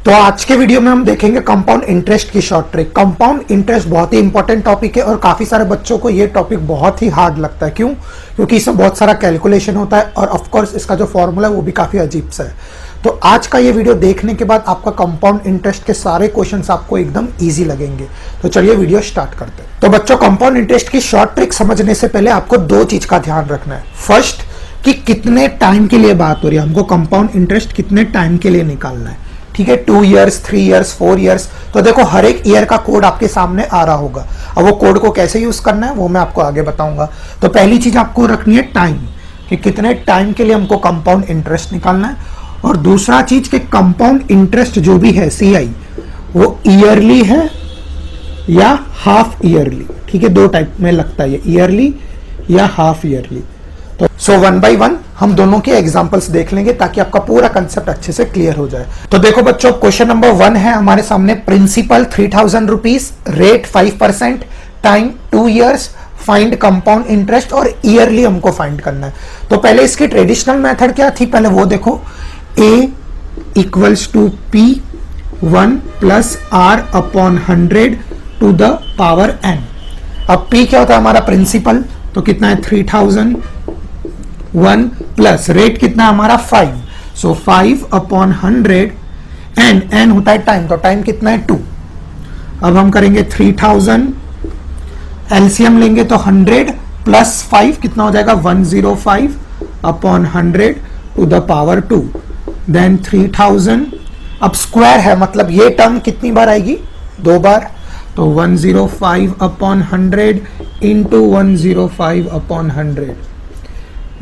तो आज के वीडियो में हम देखेंगे कंपाउंड इंटरेस्ट की शॉर्ट ट्रिक। कंपाउंड इंटरेस्ट बहुत ही इंपॉर्टेंट टॉपिक है और काफी सारे बच्चों को ये टॉपिक बहुत ही हार्ड लगता है। क्यों? क्योंकि इसमें बहुत सारा कैलकुलेशन होता है और ऑफ कोर्स इसका जो फॉर्मूला है वो भी काफी अजीब सा है। तो आज का ये वीडियो देखने के बाद आपका कंपाउंड इंटरेस्ट के सारे क्वेश्चंस आपको एकदम इजी लगेंगे। तो चलिए वीडियो स्टार्ट करते हैं। तो बच्चों, कंपाउंड इंटरेस्ट की शॉर्ट ट्रिक समझने से पहले आपको दो चीज का ध्यान रखना है। फर्स्ट, कि कितने टाइम के लिए बात हो रही है, हमको कंपाउंड इंटरेस्ट कितने टाइम के लिए निकालना है। ठीक है, 2 ईयर्स, 3 ईयर्स, 4 ईयर्स। तो देखो हर एक ईयर का कोड आपके सामने आ रहा होगा। अब वो कोड को कैसे यूज करना है वो मैं आपको आगे बताऊंगा। तो पहली चीज आपको रखनी है टाइम, कि कितने टाइम के लिए हमको कंपाउंड इंटरेस्ट निकालना है। और दूसरा चीज कि कंपाउंड इंटरेस्ट जो भी है CI, वो ईयरली है या हाफ ईयरली। ठीक है, दो टाइप में लगता है, ईयरली या हाफ ईयरली। तो सो 1 बाय 1 हम दोनों के एग्जांपल्स देख लेंगे ताकि आपका पूरा कंसेप्ट अच्छे से क्लियर हो जाए। तो देखो बच्चों, क्वेश्चन नंबर 1 है हमारे सामने। Principal 3000 rupees, rate 5%, time 2 years, find compound interest और ईयरली हमको फाइंड करना है। तो पहले इसकी ट्रेडिशनल मेथड क्या थी, पहले वो देखो। A equals to P1 plus R upon 100 to the power N। अब P क्या होता है हमारा प्रिंसिपल, तो कितना है 3000, 1 प्लस रेट कितना है हमारा 5, सो 5 अपॉन 100, N होता है टाइम, तो टाइम कितना है 2। अब हम करेंगे 3000, एलसीएम लेंगे तो 100 प्लस 5 कितना हो जाएगा 105 upon 100 to the power 2, then 3000। अब स्क्वायर है, मतलब ये टर्म कितनी बार आएगी, 2 बार। तो 105 अपॉन 100 इंटू 105 अपॉन 100,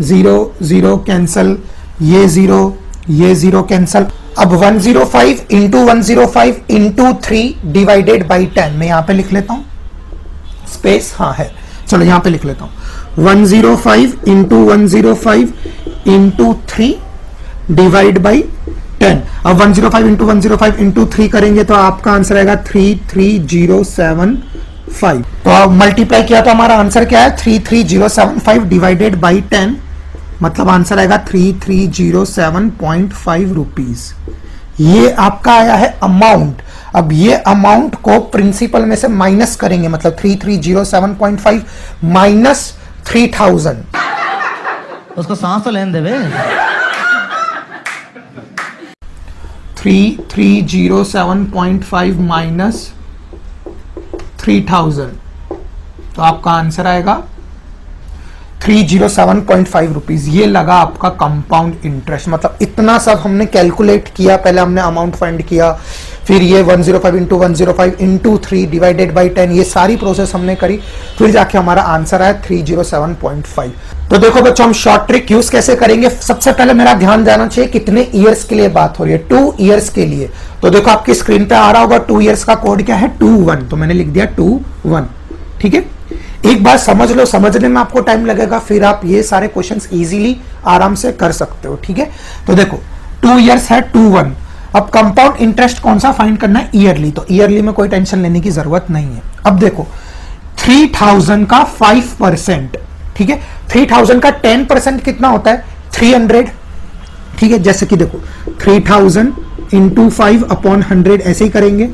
0 0 कैंसल, ये 0 कैंसल। अब 105 इंटू 105 इंटू 3 डिवाइडेड बाई 10, मैं यहां पे लिख लेता हूं, स्पेस हाँ है, चलो यहां पे लिख लेता हूं। 105 इंटू 105 इंटू 3 डिवाइड बाई 10। अब 105 इंटू 105 इंटू 3 करेंगे तो आपका आंसर आएगा 33075। तो अब मल्टीप्लाई किया तो हमारा आंसर क्या है 33075 डिवाइडेड बाई 10, मतलब आंसर आएगा 3307.5 रुपीज। ये आपका आया है अमाउंट। अब ये अमाउंट को प्रिंसिपल में से माइनस करेंगे, मतलब 3307.5 माइनस 3000। उसको सांस तो लेने देवे। 3307.5 माइनस 3000, तो आपका आंसर आएगा 307.5 रुपीज। ये लगा आपका कंपाउंड इंटरेस्ट। मतलब इतना सब हमने कैलकुलेट किया, पहले हमने अमाउंट फाइंड किया, फिर ये 105 इंटू 105 इंटू 3 डिवाइडेड बाई 10, ये सारी प्रोसेस हमने करी, फिर जाके हमारा आंसर आया 307.5। तो देखो बच्चों, हम शॉर्ट ट्रिक यूज कैसे करेंगे। सबसे पहले मेरा ध्यान जाना चाहिए कितने ईयर्स के लिए बात हो रही है, 2 ईयर्स के लिए। तो देखो आपकी स्क्रीन पे आ रहा होगा 2 ईयर्स का कोड क्या है, 21। तो मैंने लिख दिया 21। ठीक है, एक बार समझ लो, समझने में आपको टाइम लगेगा, फिर आप ये सारे क्वेश्चंस इजीली आराम से कर सकते हो। ठीक है, तो देखो 2 ईयर्स है, 21। अब कंपाउंड इंटरेस्ट कौन सा फाइंड करना है, ईयरली। तो ईयरली में कोई टेंशन लेने की जरूरत नहीं है। अब देखो 3000 का 5%, ठीक है, 3000 का 10% कितना होता है 300। ठीक है, जैसे कि देखो 3000 इंटू 5 अपॉन 100 ऐसे ही करेंगे।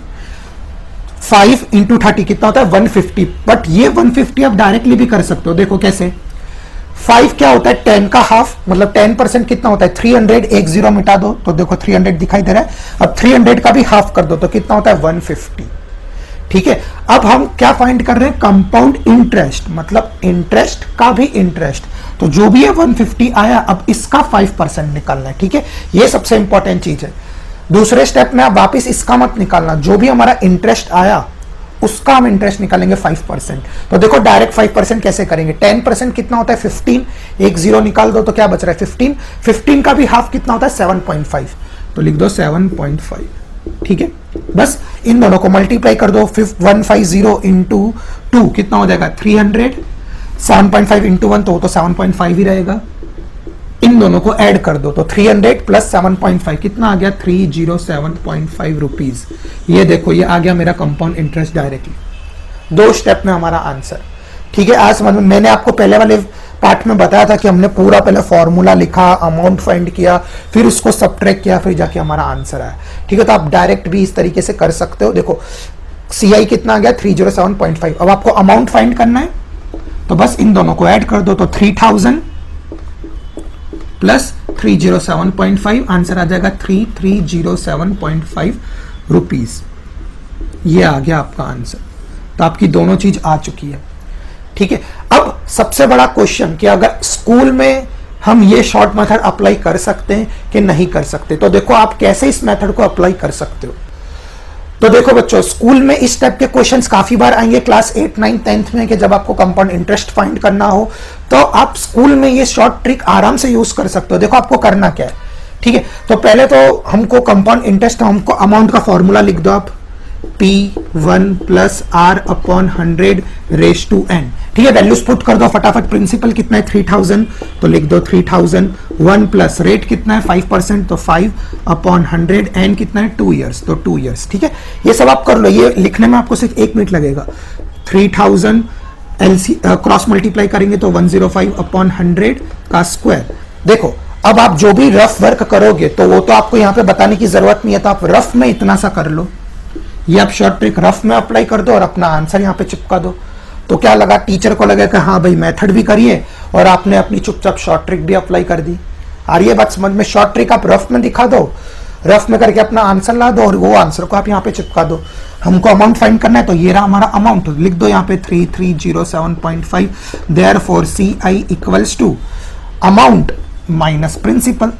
5 इंटू 30 कितना होता है 150। बट ये 150 आप डायरेक्टली भी कर सकते हो। देखो कैसे, 5 क्या होता है 10 का हाफ, मतलब 10% कितना होता है 300, एक 0 मिटा दो तो देखो 300 दिखाई दे रहा है। अब 300 का भी हाफ कर दो तो कितना होता है 150। ठीक है, अब हम क्या फाइंड कर रहे हैं, कंपाउंड इंटरेस्ट, मतलब इंटरेस्ट का भी इंटरेस्ट। तो जो भी है 150 आया, अब इसका 5% निकालना है। ठीक है, ये सबसे इंपॉर्टेंट चीज है। दूसरे स्टेप में आप वापिस इसका मत निकालना, जो भी हमारा इंटरेस्ट आया उसका हम इंटरेस्ट निकालेंगे 5%। तो देखो डायरेक्ट 5% कैसे करेंगे, 10% कितना होता है 15, एक 0 निकाल दो तो क्या बच रहा है 15। 15 का भी हाफ कितना होता है 7.5, तो लिख दो 7.5। ठीक है, बस इन दोनों को मल्टीप्लाई कर दो। 150 इंटू 2 कितना हो जाएगा 300, 7.5 इंटू 1 तो वो तो 7.5 ही रहेगा। इन दोनों को ऐड कर दो तो 300 प्लस 7.5 कितना आ गया 307.5 रुपीज। ये देखो ये आ गया मेरा कंपाउंड इंटरेस्ट डायरेक्टली, 2 स्टेप में हमारा आंसर। ठीक है, आज समझ में, मैंने आपको पहले वाले पार्ट में बताया था कि हमने पूरा पहले फॉर्मूला लिखा, अमाउंट फाइंड किया, फिर उसको सबट्रैक्ट किया, फिर जाके हमारा आंसर आया। ठीक है, तो आप डायरेक्ट भी इस तरीके से कर सकते हो। देखो CI कितना आ गया 307.5। अब आपको अमाउंट फाइंड करना है तो बस इन दोनों को ऐड कर दो, तो 3000 प्लस 307.5, आंसर आ जाएगा 3307.5 रुपीज। ये आ गया आपका आंसर। तो आपकी दोनों चीज आ चुकी है। ठीक है, अब सबसे बड़ा क्वेश्चन कि अगर स्कूल में हम ये शॉर्ट मेथड अप्लाई कर सकते हैं कि नहीं कर सकते। तो देखो आप कैसे इस मेथड को अप्लाई कर सकते हो। तो देखो बच्चों, स्कूल में इस टाइप के क्वेश्चंस काफी बार आएंगे क्लास 8, 9, 10th में, कि जब आपको कंपाउंड इंटरेस्ट फाइंड करना हो तो आप स्कूल में ये शॉर्ट ट्रिक आराम से यूज कर सकते हो। देखो आपको करना क्या है। ठीक है, तो पहले तो हमको कंपाउंड इंटरेस्ट, हमको अमाउंट का फॉर्मूला लिख दो आप, P1 plus R upon 100 raise to n। ठीक है, वैल्यूज पुट कर दो फटाफट। प्रिंसिपल कितना है 3000, तो लिख दो 3000। 1 प्लस रेट कितना है 5%, तो 5 अपॉन 100, n कितना है 2 ईयर्स, तो 2 ईयर्स। ठीक है, ये सब आप कर लो। ये लिखने में आपको सिर्फ 1 मिनट लगेगा। 3000 क्रॉस मल्टीप्लाई करेंगे तो 105 अपॉन 100 का स्क्वायर। देखो अब आप जो भी रफ वर्क करोगे तो वो तो आपको यहाँ पे बताने की जरूरत नहीं है, तो आप रफ में इतना सा कर लो। ये आप शॉर्ट ट्रिक रफ में अप्लाई कर दो और अपना आंसर यहाँ पे चिपका दो। तो क्या लगा, टीचर को लगा कि हाँ भाई मेथड भी करिए और आपने अपनी चुपचाप शॉर्ट ट्रिक भी अप्लाई कर दी। आ रही है बात समझ में? शॉर्ट ट्रिक आप रफ में दिखा दो, रफ में करके अपना आंसर ला दो और वो आंसर को आप यहाँ पे चिपका दो। हमको अमाउंट फाइंड करना है तो ये रहा हमारा अमाउंट, लिख दो यहाँ पे 3307.5। Therefore CI equals to amount minus principal.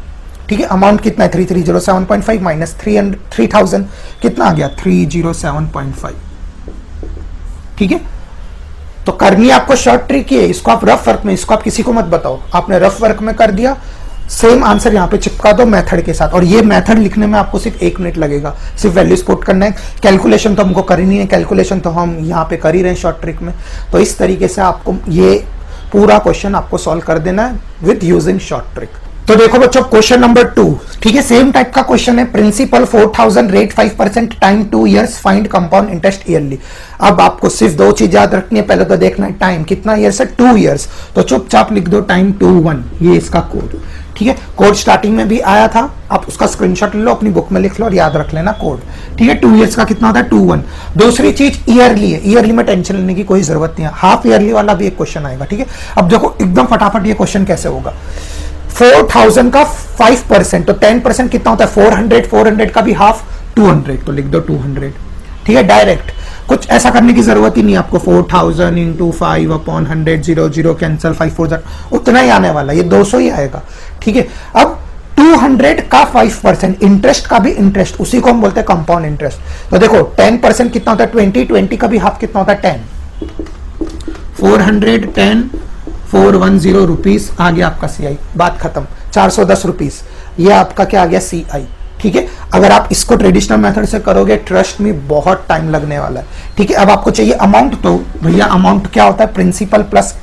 ठीक है, अमाउंट कितना है 3307.5 माइनस 3000 कितना आ गया 307.5। ठीक है, तो करनी आपको शॉर्ट ट्रिक है। इसको आप रफ वर्क में, इसको आप किसी को मत बताओ, आपने रफ वर्क में कर दिया, सेम आंसर यहाँ पे चिपका दो मेथड के साथ। और ये मेथड लिखने में आपको सिर्फ 1 मिनट लगेगा, सिर्फ वैल्यूज पुट करना है। कैलकुलेशन तो हमको करनी है, कैलकुलेशन तो हम यहाँ पे कर ही रहे हैं शॉर्ट ट्रिक में। तो इस तरीके से आपको ये पूरा क्वेश्चन आपको सॉल्व कर देना है विद यूजिंग शॉर्ट ट्रिक। तो देखो बच्चों क्वेश्चन नंबर 2, ठीक है, सेम टाइप का क्वेश्चन है। Principal 4000, rate 5%, time 2 years, find compound interest yearly. अब आपको सिर्फ 2 चीज याद रखनी है। पहले तो देखना है टाइम कितना ईयर्स है, 2 इयर्स। तो चुपचाप लिख दो टाइम 21, ये इसका कोड। ठीक है, कोड स्टार्टिंग में भी आया था, आप उसका स्क्रीनशॉट ले लो, अपनी बुक में लिख लो और याद रख लेना कोड। ठीक है, 2 इयर्स का कितना होता है 21। दूसरी चीज ईयरली है, ईयरली में टेंशन लेने की कोई जरूरत नहीं है। हाफ ईयरली वाला भी एक क्वेश्चन आएगा। ठीक है, अब देखो एकदम फटाफट ये क्वेश्चन कैसे होगा। 4000 का 5%, तो 10% कितना होता है 400, 400 का भी हाफ 200, तो लिख दो 200। ठीक है, डायरेक्ट, कुछ ऐसा करने की जरूरत ही नहीं आपको। 4000 इंटू 5 अपॉन 100, 0 0 कैंसिल, 5 4 उतना ही आने वाला, ये 200 ही आएगा। ठीक है, अब 200 का 5%, इंटरेस्ट का भी इंटरेस्ट, उसी को हम बोलते हैं कंपाउंड इंटरेस्ट। तो देखो 10% कितना होता है 20, 20 का भी हाफ कितना होता है 10, 400 10 410 रुपीज आ गया आपका CI, बात खत्म। 410 रुपीज, ये आपका क्या आ गया CI। ठीक है, अगर आप इसको ट्रेडिशनल मेथड से करोगे ट्रस्ट में बहुत टाइम लगने वाला है। ठीक है, अब आपको चाहिए अमाउंट, तो भैया अमाउंट क्या होता है प्रिंसिपल प्लस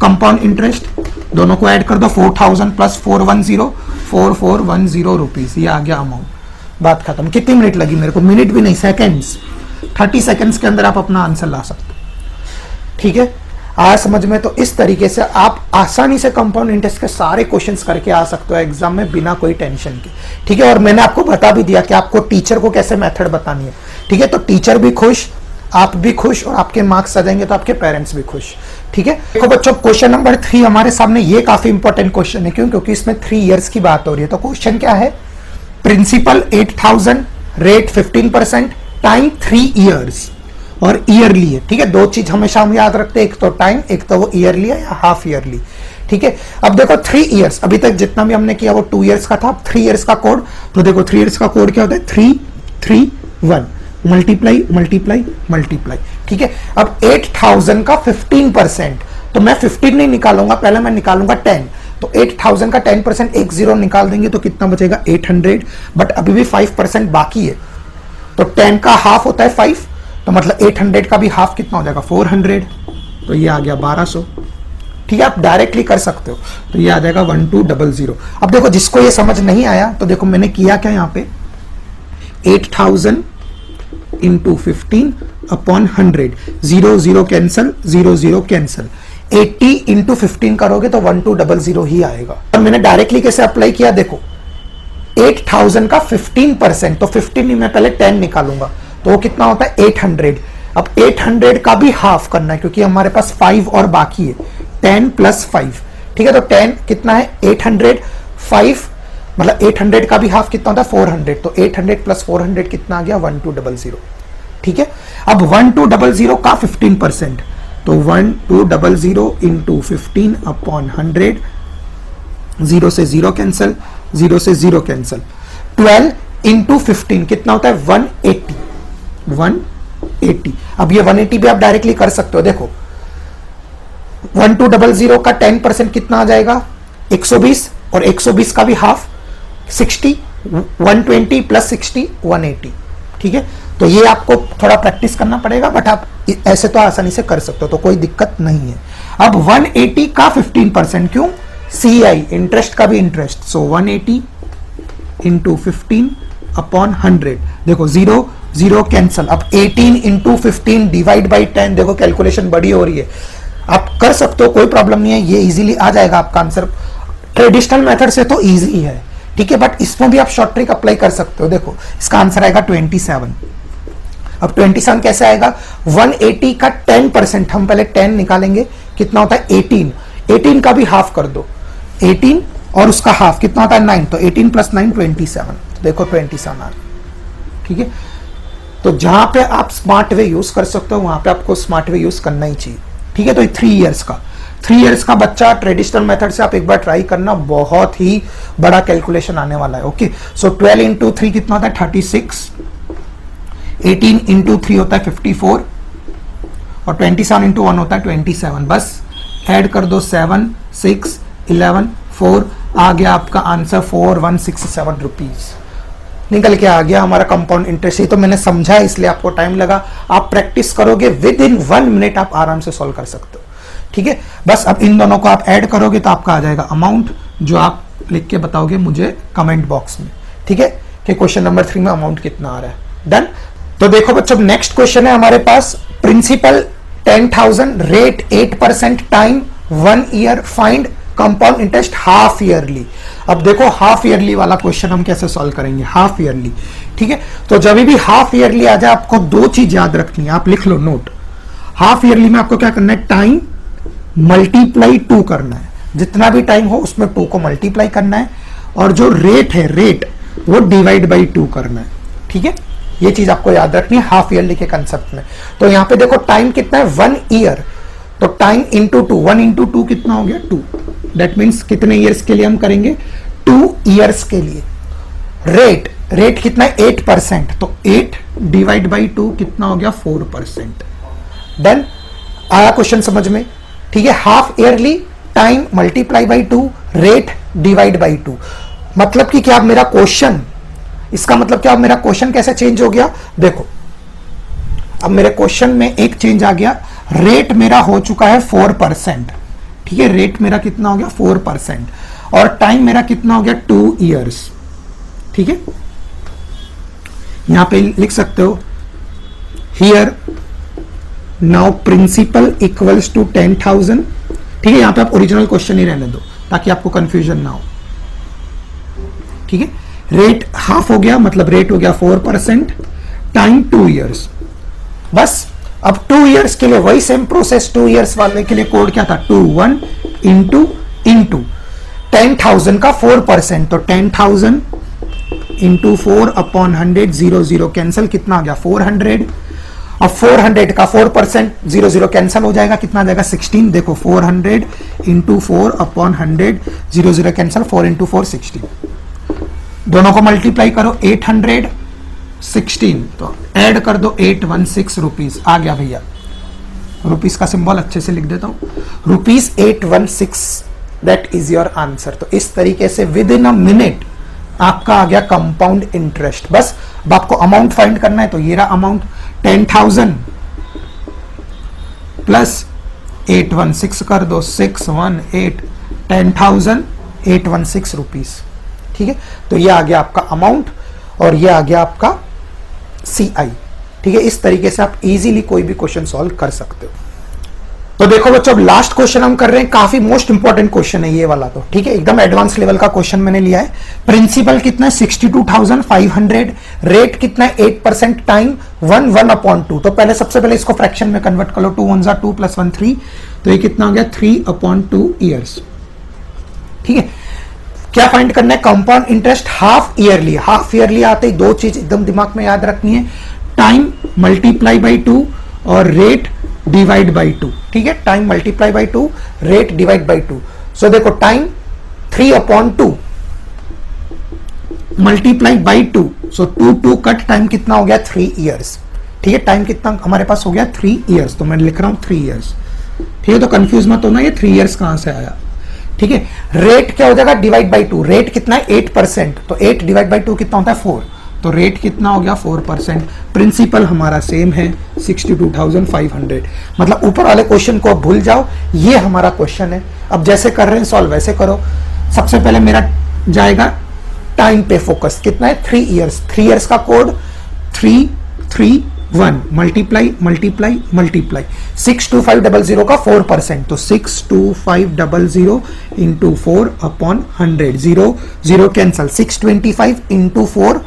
कंपाउंड इंटरेस्ट, दोनों को ऐड कर दो। 4000 प्लस 410, 4410 रुपीज, ये आ गया अमाउंट। बात खत्म। कितनी मिनट लगी मेरे को? मिनट भी नहीं, सेकेंड्स। 30 सेकेंड्स के अंदर आप अपना आंसर ला सकते हो। ठीक है, आज समझ में? तो इस तरीके से आप आसानी से कंपाउंड इंटरेस्ट के सारे क्वेश्चंस करके आ सकते हो एग्जाम में बिना कोई टेंशन के। ठीक है, और मैंने आपको बता भी दिया कि आपको टीचर को कैसे मेथड बतानी है। ठीक है, तो टीचर भी खुश, आप भी खुश, और आपके मार्क्स आ जाएंगे तो आपके पेरेंट्स भी खुश। ठीक है, देखो बच्चों क्वेश्चन नंबर 3 हमारे सामने, ये काफी इंपॉर्टेंट क्वेश्चन है। क्यों? क्योंकि इसमें 3 इयर्स की बात हो रही है। तो क्वेश्चन क्या है, प्रिंसिपल 8000, रेट 15%, टाइम 3 इयर्स और ईयरली है। ठीक है, 2 चीज हमेशा हम याद रखते हैं, एक तो टाइम, एक तो वो ईयरली है या हाफ ईयरली। ठीक है, अब देखो 3 इयर्स, अभी तक जितना भी हमने किया वो 2 इयर्स का था। अब 3 इयर्स का कोड, तो देखो 3 इयर्स का कोड क्या होता है 3 3 1, मल्टीप्लाई मल्टीप्लाई मल्टीप्लाई। ठीक है, अब 8000 का 15%, तो मैं 15 नहीं निकालूंगा, पहले मैं निकालूंगा 10। तो 8000 का 10%, एक 0 निकाल देंगे तो कितना बचेगा 800, बट अभी भी 5% बाकी है। तो 10 का हाफ होता है 5, तो मतलब 800 का भी हाफ कितना हो जाएगा 400, तो ये आ गया 1200। ठीक है, आप डायरेक्टली कर सकते हो, तो ये आ जाएगा 1200। अब देखो जिसको ये समझ नहीं आया तो देखो मैंने किया क्या, यहाँ पे 8000 into 15 upon 100, 0 0 cancel, 0 0 cancel, 80 into 15 करोगे तो 1200 ही आएगा। और मैंने डायरेक्टली कैसे अप्लाई किया, देखो 8000 का 15%, तो 15 ही मैं पहले 10 निकालूंगा, तो वो कितना होता है 800। अब 800 का भी हाफ करना है क्योंकि हमारे पास 5 और बाकी है, 10 प्लस 5, ठीक है। तो 10 कितना है 800, 5 मतलब 800 का भी हाफ कितना होता है 400, तो 800 प्लस 400 कितना आ गया 1200, ठीक है। अब 1200 का 15%, तो 1200 इंटू 15 अपॉन 100, 0 से 0 कैंसिल, 0 से 0 कैंसिल, 12 इंटू 15 कितना होता है 180, 180। अब ये 180 भी आप डायरेक्टली कर सकते हो, देखो 1200 का 10% कितना आ जाएगा 120, और 120 का भी हाफ 60, 120 प्लस 60 180, ठीक है। तो ये आपको थोड़ा प्रैक्टिस करना पड़ेगा, बट आप ऐसे तो आसानी से कर सकते हो, तो कोई दिक्कत नहीं है। अब 180 का 15%, क्यों, CI इंटरेस्ट का भी इंटरेस्ट, सो 180 इंटू 15 अपॉन 100, देखो 0 0 कैंसल। अब 18 इंटू 15 डिवाइड बाई 10, देखो कैलकुलेशन बड़ी हो रही है, आप कर सकते हो, कोई प्रॉब्लम नहीं है, ये इजीली आ जाएगा आपका आंसर। ट्रेडिशनल मेथड से तो इजी है, ठीक है, बट इसमें भी आप शॉर्ट ट्रिक अप्लाई कर सकते हो। देखो इसका आंसर आएगा 27। अब 27 कैसे आएगा, 180 का 10%, हम पहले 10 निकालेंगे, कितना होता है 18, 18 का भी हाफ कर दो, 18 और उसका हाफ कितना होता है 9, तो 18 प्लस 9 27, देखो 27 आ, ठीक है। तो जहां पे आप स्मार्ट वे यूज कर सकते हो वहां पे आपको स्मार्ट वे यूज करना ही चाहिए, ठीक है। तो 3 इयर्स का, 3 इयर्स का बच्चा ट्रेडिशनल मेथड से आप एक बार ट्राई करना, बहुत ही बड़ा कैलकुलेशन आने वाला है। ओके, सो 12 इंटू 3 कितना होता है 36, 18 इंटू 3 होता है 54, और 27 इंटू 1 होता है 27। बस ऐड कर दो 7 6 11 4, आ गया आपका आंसर 4167 रुपीज निकल के आ गया हमारा कंपाउंड इंटरेस्ट। ये तो मैंने समझा इसलिए आपको टाइम लगा, आप प्रैक्टिस करोगे विद इन 1 मिनट आप आराम से सॉल्व कर सकते हो, ठीक है। बस अब इन दोनों को आप ऐड करोगे तो आपका आ जाएगा अमाउंट, जो आप लिख के बताओगे मुझे कमेंट बॉक्स में, ठीक है, कि क्वेश्चन नंबर 3 में अमाउंट कितना आ रहा है। डन। तो देखो बच्चों, नेक्स्ट क्वेश्चन है हमारे पास, principal 10,000, rate 8%, time 1 year, find compound interest half yearly. अब देखो हाफ ईयरली वाला क्वेश्चन हम कैसे सॉल्व करेंगे, हाफ ईयरली, ठीक है। तो जब भी हाफ ईयरली आ जाए आपको 2 चीज याद रखनी है, आप लिख लो नोट। हाफ ईयरली में आपको क्या करना है, टाइम मल्टीप्लाई 2 करना है, जितना भी टाइम हो उसमें 2 को मल्टीप्लाई करना है, और जो रेट है रेट वो डिवाइड बाई 2 करना है, ठीक है। ये चीज आपको याद रखनी है हाफ ईयरली के कंसेप्ट में। तो यहां पे देखो टाइम कितना है 1 ईयर, तो टाइम इंटू 2, 1 इंटू 2 कितना हो गया 2, दैट मीन्स कितने ईयर्स के लिए हम करेंगे 2 ईयर्स के लिए। रेट, रेट कितना है 8%, तो 8 डिवाइड बाई 2 कितना हो गया 4%। डन। आया क्वेश्चन समझ में, ठीक है। Half yearly, time multiply by 2, rate divide by 2, मतलब कि क्या मेरा क्वेश्चन, इसका मतलब क्या मेरा क्वेश्चन कैसे चेंज हो गया, देखो अब मेरे क्वेश्चन में एक चेंज आ गया, रेट मेरा हो चुका है 4%, ठीक है, रेट मेरा कितना हो गया 4%, और टाइम मेरा कितना हो गया 2 इयर्स, ठीक है। यहां पे लिख सकते हो here now principal equals to 10,000, ठीक है। यहां पे आप ओरिजिनल क्वेश्चन ही रहने दो ताकि आपको कंफ्यूजन ना हो, ठीक है। रेट हाफ हो गया, मतलब रेट हो गया 4%, टाइम 2 इयर्स। बस अब 2 इयर्स के लिए वही सेम प्रोसेस, 2 इयर्स वाले के लिए कोड क्या था 21 इंटू 10,000 का 4%, तो 10,000 इंटू 4 अपॉन 100, 0 0 कैंसिल, कितना आ गया 400। अब 400 का 4%, 0 0 कैंसिल हो जाएगा, कितना आ जाएगा 16। देखो 400 इंटू 4 अपॉन 100, 0 0 कैंसिल, 4 इंटू 4 16, दोनों को मल्टीप्लाई करो 816, तो ऐड कर दो 816 रुपीज, आ गया भैया, रुपीज का सिंबल अच्छे से लिख देता हूं, rupees 816, that is your answer. तो इस तरीके से विद इन अ मिनट आपका आ गया कंपाउंड इंटरेस्ट। बस अब आपको अमाउंट फाइंड करना है, तो ये रहा अमाउंट 10,000 प्लस 816 कर दो 618, 10,816 रुपीज, ठीक है। तो ये आ गया आपका अमाउंट और ये आ गया आपका CI, ठीक है। इस तरीके से आप इजीली कोई भी क्वेश्चन सॉल्व कर सकते हो। तो देखो बच्चों, अब लास्ट क्वेश्चन हम कर रहे हैं, काफी मोस्ट इंपॉर्टेंट क्वेश्चन है ये वाला, तो ठीक है, एकदम एडवांस लेवल का क्वेश्चन मैंने लिया है। प्रिंसिपल कितना है 62,500, रेट कितना है 8%, टाइम 1/2। तो पहले सबसे पहले इसको फ्रैक्शन में कन्वर्ट कर लो, 2 1 2 + 1 3, तो ये कितना हो गया 3/2 ईयर्स। ठीक है, क्या फाइंड करना है, compound interest half yearly. Half yearly आते ही दो चीज एकदम दिमाग में याद रखनी है, टाइम मल्टीप्लाई बाई 2 और रेट डिवाइड बाई 2। ठीक है, time multiply by 2, rate divide by 2। सो देखो, time 3/2 multiply by 2, so 2 cut, time कितना हो गया 3 ईयर्स। ठीक है, टाइम कितना हमारे पास हो गया 3 ईयर्स, तो मैं लिख रहा हूं 3 ईयर्स। ठीक है, तो कंफ्यूज मत होना, ये 3 ईयर्स कहां से आया। ठीक है, रेट क्या हो जाएगा डिवाइड बाई 2, रेट कितना है 8%, तो 8 डिवाइड बाई 2 कितना होता है 4, तो रेट कितना हो गया 4%। प्रिंसिपल हमारा सेम है 62,500। मतलब ऊपर वाले क्वेश्चन को अब भूल जाओ, ये हमारा क्वेश्चन है। अब जैसे कर रहे हैं सॉल्व वैसे करो। सबसे पहले मेरा जाएगा टाइम पे फोकस, कितना है 3 ईयर्स। 3 ईयर्स का कोड 331 मल्टीप्लाई मल्टीप्लाई मल्टीप्लाई 62500 का 4%, तो 62500 इंटू 4/100, 0 0 कैंसल, 625 इंटू 4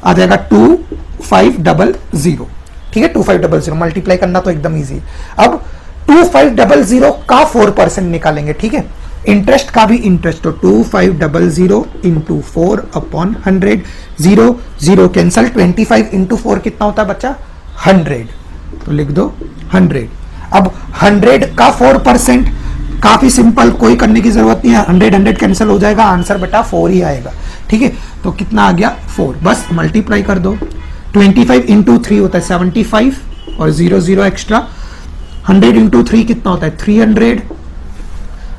आ जाएगा 2500। ठीक है, 2500 मल्टीप्लाई करना तो एकदम इजी है। अब 2500 का 4% निकालेंगे। ठीक है, इंटरेस्ट का भी इंटरेस्ट, तो 2500 इंटू 4/100, 0 0 कैंसल, 25 इंटू 4 कितना होता है बच्चा 100, तो लिख दो 100। अब 100 का 4%, काफी सिंपल, कोई करने की जरूरत नहीं है, 100 कैंसिल हो जाएगा, आंसर बेटा 4 ही आएगा। ठीक है, तो कितना आ गया 4, बस मल्टीप्लाई कर दो। 25 इंटू 3 होता है 75 और 0 0 एक्स्ट्रा, 100 इंटू 3 कितना होता है 300।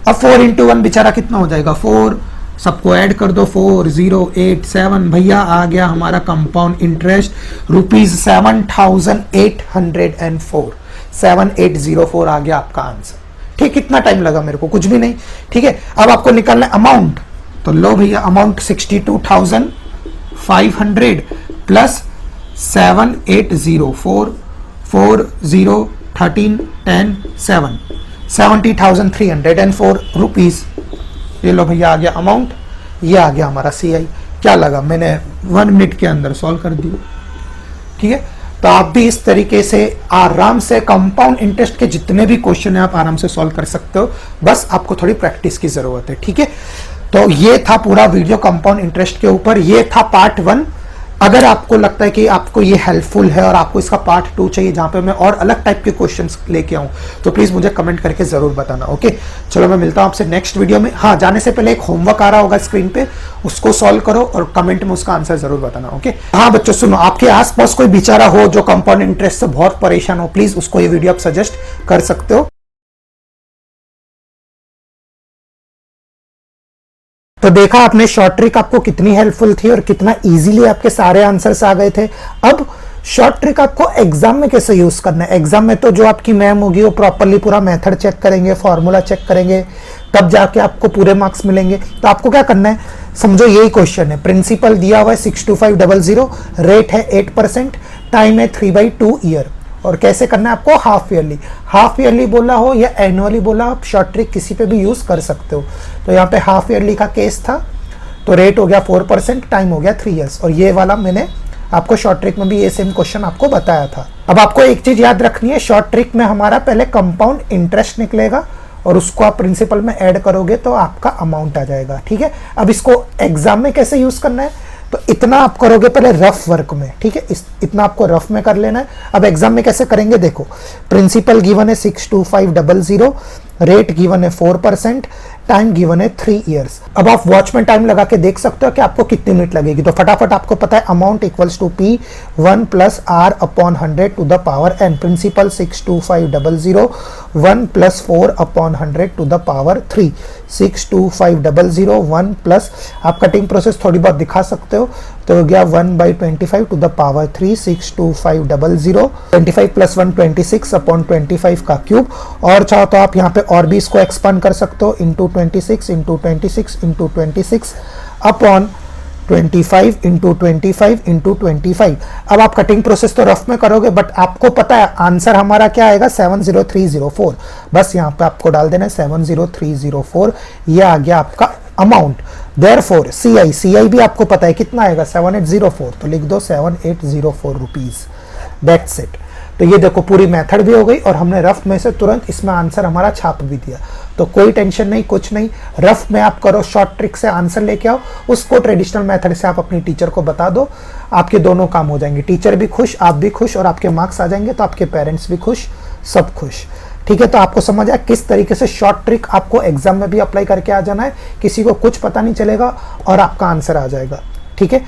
अब 4 इंटू 1 बेचारा कितना हो जाएगा 4, सबको ऐड कर दो, 4087, भैया आ गया हमारा कंपाउंड इंटरेस्ट ₹7,804, 7804 आ गया आपका आंसर। ठीक, कितना टाइम लगा मेरे को, कुछ भी नहीं। ठीक है, अब आपको निकालना है अमाउंट, तो लो भैया अमाउंट 62,500 प्लस 7804, 40 13 10 7, 70,304 रुपीज। ये लो भैया आ गया अमाउंट, ये आ गया हमारा CI। क्या लगा, मैंने 1 मिनट के अंदर सॉल्व कर दिया। ठीक है, तो आप भी इस तरीके से आराम से कंपाउंड इंटरेस्ट के जितने भी क्वेश्चन है आप आराम से सॉल्व कर सकते हो, बस आपको थोड़ी प्रैक्टिस की जरूरत है। ठीक है, तो ये था पूरा वीडियो कंपाउंड इंटरेस्ट के ऊपर, ये था पार्ट 1। अगर आपको लगता है कि आपको ये हेल्पफुल है और आपको इसका पार्ट 2 चाहिए जहां पे मैं और अलग टाइप के क्वेश्चंस लेके आऊं, तो प्लीज मुझे कमेंट करके जरूर बताना। ओके, चलो मैं मिलता हूं आपसे नेक्स्ट वीडियो में। हाँ, जाने से पहले एक होमवर्क आ रहा होगा स्क्रीन पे, उसको सॉल्व करो और कमेंट में उसका आंसर जरूर बताना। ओके, हाँ बच्चों सुनो, आपके आसपास कोई बेचारा हो जो कंपाउंड इंटरेस्ट से बहुत परेशान हो, प्लीज उसको ये वीडियो आप सजेस्ट कर सकते हो। तो देखा आपने शॉर्ट ट्रिक आपको कितनी हेल्पफुल थी और कितना इजीली आपके सारे आंसर्स आ गए थे। अब शॉर्ट ट्रिक आपको एग्जाम में कैसे यूज करना है, एग्जाम में तो जो आपकी मैम होगी वो प्रॉपरली पूरा मेथड चेक करेंगे, फॉर्मूला चेक करेंगे, तब जाके आपको पूरे मार्क्स मिलेंगे। तो आपको क्या करना है, समझो यही क्वेश्चन है, प्रिंसिपल दिया हुआ है 62500, रेट है 8%, टाइम है 3/2 ईयर, और कैसे करना है आपको हाफ ईयरली बोला हो या एनुअली बोला, आप शॉर्ट ट्रिक किसी पे भी यूज कर सकते हो। तो यहाँ पे हाफ ईयरली का केस था, तो रेट हो गया 4%, टाइम हो गया 3 इयर्स, और ये वाला मैंने आपको शॉर्ट ट्रिक में भी ये सेम क्वेश्चन आपको बताया था। अब आपको एक चीज याद रखनी है, शॉर्ट ट्रिक में हमारा पहले कंपाउंड इंटरेस्ट निकलेगा और उसको आप प्रिंसिपल में ऐड करोगे तो आपका अमाउंट आ जाएगा। ठीक है, अब इसको एग्जाम में कैसे यूज करना है, तो इतना आप करोगे पहले रफ वर्क में। ठीक है, इतना आपको रफ में कर लेना है। अब एग्जाम में कैसे करेंगे देखो, प्रिंसिपल गिवन है 62500, रेट गिवन है 4%, टाइम गिवन है 3 इयर्स। अब आप वॉच में टाइम लगा के देख सकते हो कि आपको कितनी मिनट लगेगी। तो फटाफट आपको पता है amount equals to P1 + R/100 to the power n, principal 62500, 1 + 4/100 to the power 3, 62500, 1 plus, आप कटिंग प्रोसेस थोड़ी बहुत दिखा सकते हो, तो हो गया 1/25 टू द पावर 3, 62500, 25 + 1 26/25 का क्यूब। और चाहो तो आप यहाँ पे और भी इसको एक्सपांड कर सकते हो, into 26 into 26 into 26 upon 25 into 25 into 25। अब आप कटिंग प्रोसेस तो रफ में करोगे, बट आपको पता है आंसर हमारा क्या आएगा, 70304। बस यहाँ पे आपको डाल देना है 70304, ये आ गया आपका अमाउंट। देयरफॉर CI भी आपको पता है कितना आएगा, 7804, तो लिख दो 7804 रुपीज, दैट्स इट। तो ये देखो पूरी मेथड भी हो गई और हमने रफ में से तुरंत इसमें आंसर हमारा छाप भी दिया। तो कोई टेंशन नहीं, कुछ नहीं, रफ में आप करो, शॉर्ट ट्रिक से आंसर लेके आओ, उसको ट्रेडिशनल मेथड से आप अपनी टीचर को बता दो, आपके दोनों काम हो जाएंगे, टीचर भी खुश, आप भी खुश, और आपके मार्क्स आ जाएंगे तो आपके पेरेंट्स भी खुश, सब खुश। ठीक है, तो आपको समझ आया किस तरीके से शॉर्ट ट्रिक आपको एग्जाम में भी अप्लाई करके आ जाना है, किसी को कुछ पता नहीं चलेगा और आपका आंसर आ जाएगा। ठीक है,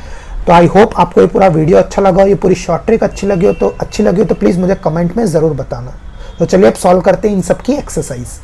तो आई होप आपको ये पूरा वीडियो अच्छा लगा हो, ये पूरी शॉर्ट ट्रिक अच्छी लगी हो तो प्लीज़ मुझे कमेंट में ज़रूर बताना। तो चलिए अब सॉल्व करते हैं इन सब की एक्सरसाइज।